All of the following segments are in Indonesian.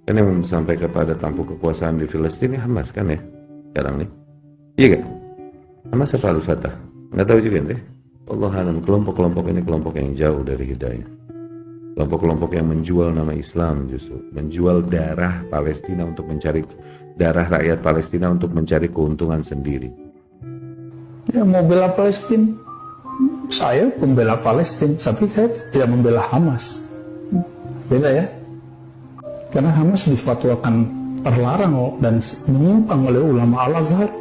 Kan yang sampai kepada tampuk kekuasaan di Filistin ya Hamas kan ya sekarang nih. Iya gak? Hamas apa Al-Fatah? Nggak tahu juga nih. Allah alam, kelompok-kelompok ini kelompok yang jauh dari hidayah. Kelompok-kelompok yang menjual nama Islam justru, menjual darah Palestina untuk mencari darah rakyat Palestina untuk mencari keuntungan sendiri. Ya mau bela Palestina, saya pembela Palestina, tapi saya tidak membela Hamas. Beda ya. Karena Hamas difatwakan terlarang dan menyimpang oleh ulama Al-Azhar.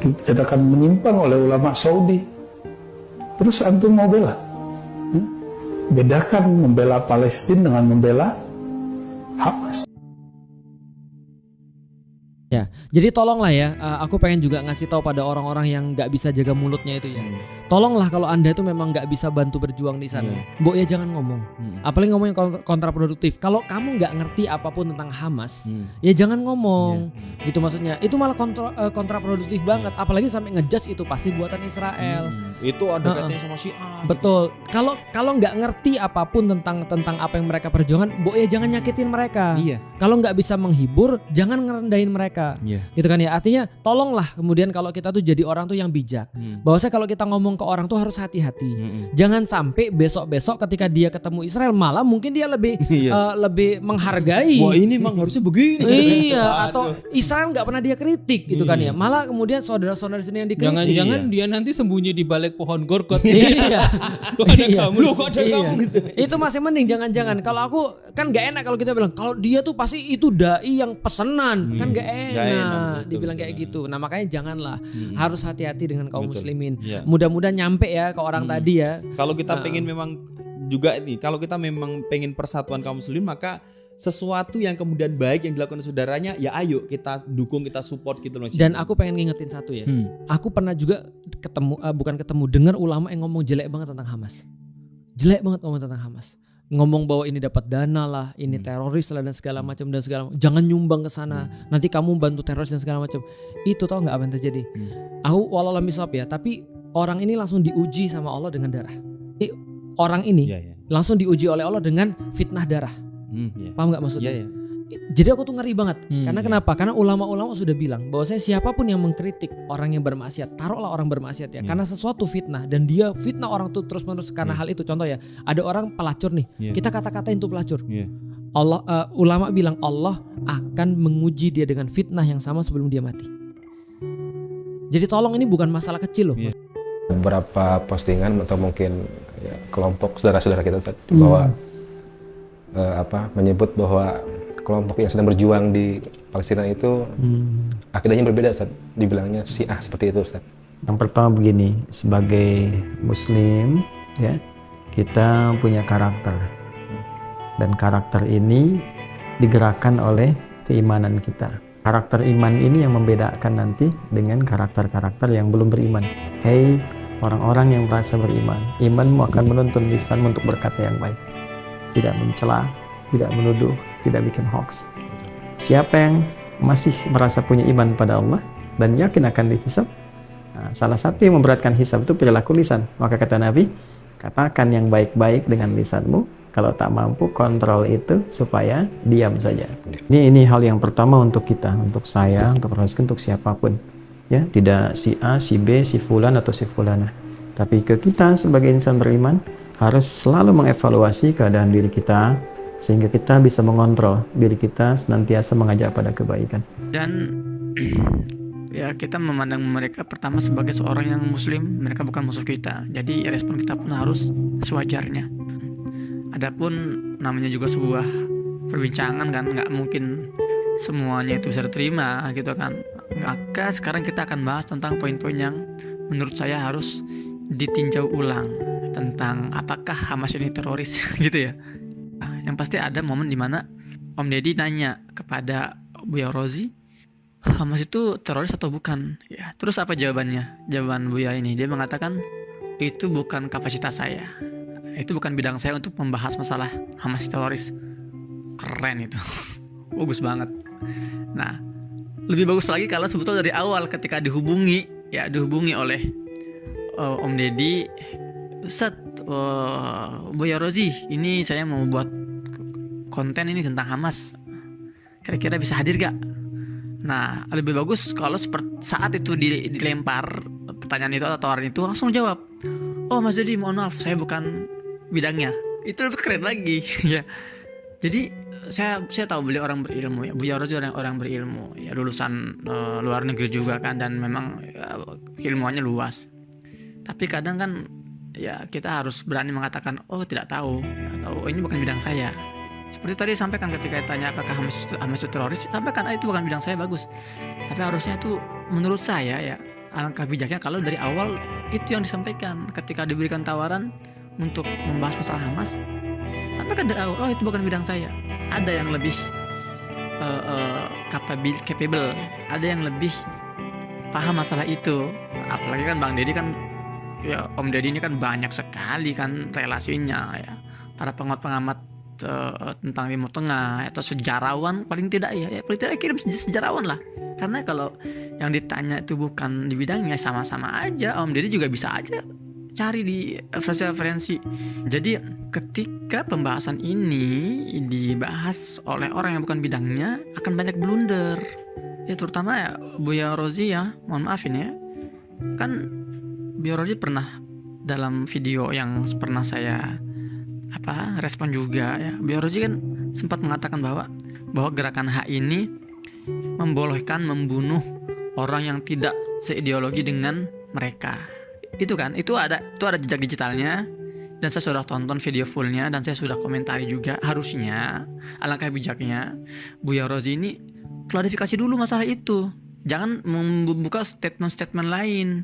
Dikatakan menyimpang oleh ulama Saudi. Terus antum mau bela? Bedakan membela Palestina dengan membela Hamas. Ya, jadi tolonglah ya, aku pengen juga ngasih tahu pada orang-orang yang nggak bisa jaga mulutnya itu ya. Tolonglah kalau Anda itu memang nggak bisa bantu berjuang di sana, Mbok ya jangan ngomong. Apalagi ngomong yang kontraproduktif. Kalau kamu nggak ngerti apapun tentang Hamas, ya jangan ngomong. Gitu maksudnya. Itu malah kontraproduktif banget. Apalagi sampai ngejudge itu pasti buatan Israel. Itu ada kaitannya sama Syiah. Betul. Kalau nggak ngerti apapun tentang apa yang mereka perjuangan, Mbok ya jangan nyakitin mereka. Iya. Kalau nggak bisa menghibur, jangan ngerendahin mereka. Gitu kan ya. Artinya tolonglah kemudian kalau kita tuh jadi orang tuh yang bijak. Bahwasanya kalau kita ngomong ke orang tuh harus hati-hati. Jangan sampai besok-besok ketika dia ketemu Israel malah mungkin dia lebih lebih menghargai. Wah ini emang harusnya begini. Iya, atau Israel nggak pernah dia kritik gitu kan ya. Malah kemudian saudara-saudara sini yang dikritik. Jangan-jangan dia nanti sembunyi di balik pohon gorgot. Iya. Ada kamu. Loh kok ada kamu gitu. Itu masih mending jangan-jangan. Kalau aku kan gak enak kalau kita bilang kalau dia tuh pasti itu dai yang pesenan. Kan gak enak dibilang kayak gitu. Nah makanya janganlah. Harus hati-hati dengan kaum muslimin. Mudah-mudahan nyampe ya ke orang tadi ya. Kalau kita pengen memang juga nih, kalau kita memang pengen persatuan kaum muslimin, maka sesuatu yang kemudian baik yang dilakukan saudaranya, ya ayo kita dukung, kita support gitu loh. Dan aku pengen ngingetin satu ya. Aku pernah juga dengar ulama yang ngomong jelek banget tentang Hamas. Jelek banget ngomong tentang Hamas. Ngomong bahwa ini dapat dana lah, ini teroris lah dan segala macam. Jangan nyumbang ke sana. Nanti kamu bantu teroris dan segala macam. Itu tau nggak apa yang terjadi? Aku walau misal ya, tapi orang ini langsung diuji sama Allah dengan darah. Orang ini langsung diuji oleh Allah dengan fitnah darah. Paham nggak maksudnya? Jadi aku tuh ngeri banget. Karena kenapa? Karena ulama-ulama sudah bilang bahwa siapapun yang mengkritik orang yang bermaksiat, taruhlah orang bermaksiat ya. Karena sesuatu fitnah dan dia fitnah orang tuh terus-menerus karena hal itu. Contoh ya, ada orang pelacur nih. Kita kata-katain tuh pelacur. Allah ulama bilang Allah akan menguji dia dengan fitnah yang sama sebelum dia mati. Jadi tolong ini bukan masalah kecil loh. Beberapa postingan atau mungkin kelompok saudara-saudara kita bahwa menyebut bahwa kelompok yang sedang berjuang di Palestina itu akidahnya berbeda, Ustaz. Dibilangnya Syiah seperti itu, Ustaz. Yang pertama begini, sebagai muslim ya, kita punya karakter. Dan karakter ini digerakkan oleh keimanan kita. Karakter iman ini yang membedakan nanti dengan karakter-karakter yang belum beriman. Hei orang-orang yang merasa beriman, imanmu akan menuntun lisanmu untuk berkata yang baik. Tidak mencela, tidak menuduh, tidak bikin hoax. Siapa yang masih merasa punya iman pada Allah dan yakin akan dihisab, salah satu yang memberatkan hisab itu perilaku lisan. Maka kata Nabi, katakan yang baik-baik dengan lisanmu, kalau tak mampu kontrol itu supaya diam saja. Ini hal yang pertama untuk kita, untuk saya, untuk Rozki, untuk siapapun. Ya, tidak si A, si B, si fulan atau si fulana. Tapi ke kita sebagai insan beriman harus selalu mengevaluasi keadaan diri kita sehingga kita bisa mengontrol diri kita senantiasa mengajak pada kebaikan. Dan ya kita memandang mereka pertama sebagai seorang yang muslim, mereka bukan musuh kita. Jadi respon kita pun harus sewajarnya. Adapun namanya juga sebuah perbincangan kan, nggak mungkin semuanya itu bisa diterima gitu kan. Maka sekarang kita akan bahas tentang poin-poin yang menurut saya harus ditinjau ulang tentang apakah Hamas ini teroris gitu ya. Nah, yang pasti ada momen dimana Om Deddy nanya kepada Buya Rozi, Hamas itu teroris atau bukan? Ya, terus apa jawabannya? Jawaban Buya ini, dia mengatakan itu bukan kapasitas saya. Itu bukan bidang saya untuk membahas masalah Hamas teroris. Keren itu. Bagus banget. Nah, lebih bagus lagi kalau sebetulnya dari awal ketika dihubungi oleh Om Deddy, Ustaz, Buya Rozi, ini saya mau buat konten ini tentang Hamas, kira-kira bisa hadir gak? Nah, lebih bagus kalau saat itu dilempar pertanyaan itu atau tawaran itu langsung jawab, oh Mas Dedi mohon maaf saya bukan bidangnya. Itu lebih keren lagi ya. Jadi saya tahu beliau orang berilmu ya, Buya Rozi orang berilmu ya, lulusan luar negeri juga kan, dan memang ya, ilmuannya luas. Tapi kadang kan ya kita harus berani mengatakan oh tidak tahu ya, atau oh, ini bukan bidang saya. Seperti tadi sampaikan ketika ditanya apakah Hamas itu teroris, sampaikan itu bukan bidang saya, bagus. Tapi harusnya itu menurut saya ya alangkah bijaknya kalau dari awal itu yang disampaikan ketika diberikan tawaran untuk membahas masalah Hamas. Sampaikan dari awal, oh itu bukan bidang saya. Ada yang lebih capable, ada yang lebih paham masalah itu. Apalagi kan Bang Dedi kan, ya Om Dedi ini kan banyak sekali kan relasinya ya. Para pengamat tentang Timur Tengah atau sejarawan paling tidak ya paling tidak kirim sejarawan lah. Karena kalau yang ditanya itu bukan di bidangnya, sama-sama aja. Om Dedi juga bisa aja cari di referensi. Jadi ketika pembahasan ini dibahas oleh orang yang bukan bidangnya akan banyak blunder. Ya terutama ya Buya Rozi ya, mohon maaf ini ya. Kan Buya Rozi pernah dalam video yang pernah saya respon juga ya. Buya Rozi kan sempat mengatakan bahwa gerakan HI ini membolehkan membunuh orang yang tidak seideologi dengan mereka. Itu ada jejak digitalnya, dan saya sudah tonton video fullnya dan saya sudah komentari juga. Harusnya alangkah bijaknya Buya Rozi ini klarifikasi dulu masalah itu, jangan membuka statement lain.